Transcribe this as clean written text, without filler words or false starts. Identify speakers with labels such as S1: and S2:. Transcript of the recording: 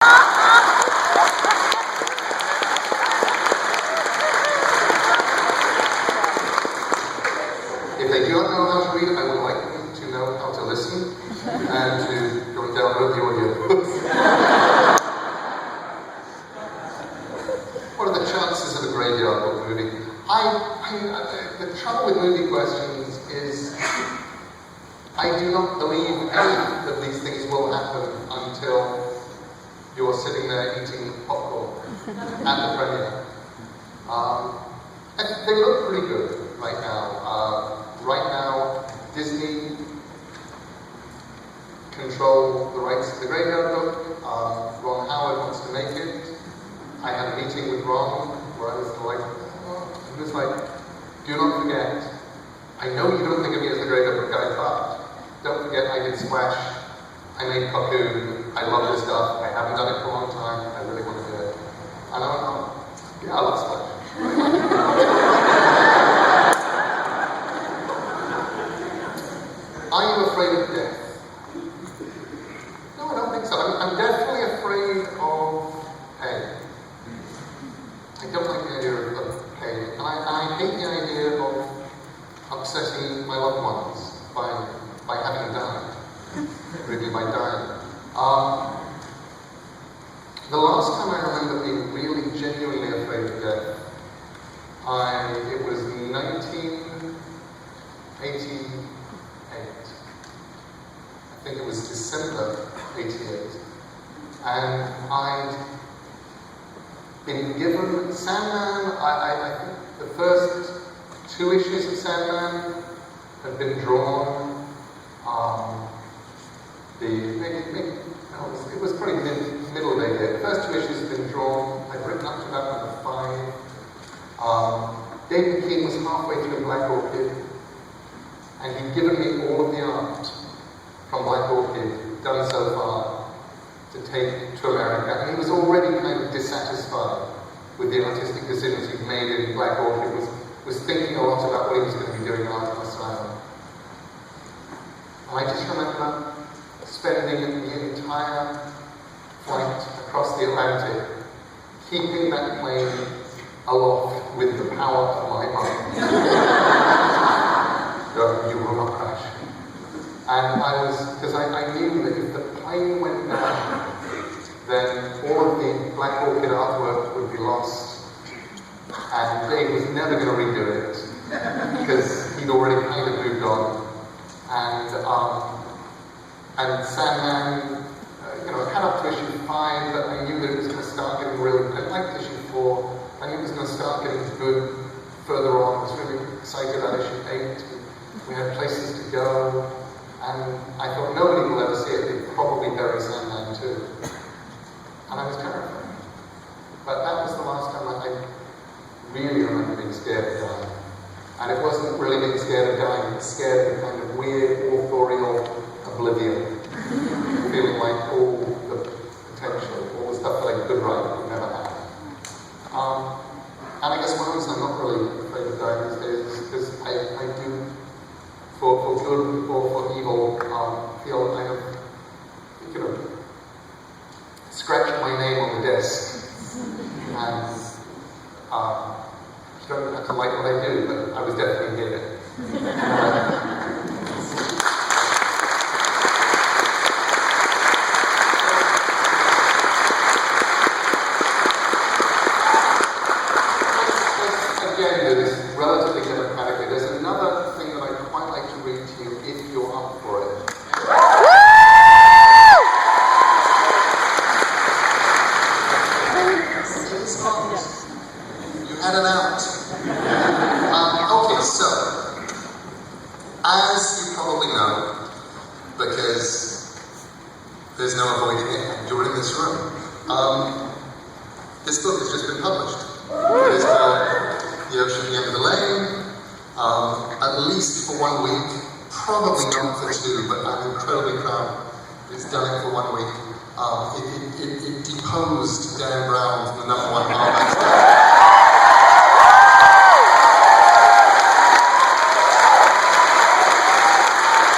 S1: If they do not know how to read, I would like them to know how to listen and to go and download the audiobooks. What are the chances of a graveyard book movie? The trouble with movie questions is I do not believe that these things will happen until you're sitting there eating popcorn at the premiere. And they look pretty good right now. Right now, Disney control the rights to the graveyard book. Ron Howard wants to make it. I had a meeting with Ron where I was like, he was like, do not forget, I know you don't think of me as the graveyard book guy, but don't forget I did Splash, I made Cocoon, I love this stuff, I haven't done it for a long time, I really want to do it. And I went, oh, yeah, I love Splash. Are you afraid of death? No, I don't think so. I'm definitely afraid of pain. I don't like the idea of pain. And I hate the idea of upsetting my loved ones by having died. Really, by dying. The last time I remember being really genuinely afraid of death, it was 1988. I think it was December 88. And I'd been given Sandman. I think the first 2 issues of Sandman had been drawn. It was pretty middle of the year. The first 2 issues had been drawn. I'd written up to about number 5. David King was halfway through Black Orchid, and he'd given me all of the art from Black Orchid done so far to take to America, and he was already kind of dissatisfied with the artistic decisions he'd made in Black Orchid, was thinking a lot about what he was going to be doing in Artemis Asylum. And I just remember spending the entire flight across the Atlantic, keeping that plane aloft with the power of my mind. You will not crash. And because I knew that if the plane went down, then all of the Black Orchid artwork would be lost, and Dave was never going to redo it, because he'd already kind of moved on. And Sandman, I had up to issue 5, but I knew that it was going to start getting really, I liked issue 4, I knew it was going to start getting good further on. I was really excited about issue 8, we had places to go, and I thought nobody will ever see it, they'd probably bury Sandman too. And I was terrified. But that was the last time I really remember being scared of dying. And it wasn't really being scared of dying, it was scared of the kind of weird, authorial oblivion. Feeling like all the potential, all the stuff that I could write would never happen. And I guess one reason I'm not really afraid of dying these days is because I do, for good or for evil, feel I have, scratched my name on the desk. And you don't have to like what I do, but I was definitely here. Again, do this relatively democratically. There's another thing that I'd quite like to read to you if you're up for it. You had it out. Okay, so, as you probably know, because there's no avoiding it, you're in this room, this book has just been published. It is called The Ocean at the End of the Lane, at least for 1 week, probably not for 2, but I'm incredibly proud it's done it for 1 week. It deposed Dan Brown from the #1 hardback.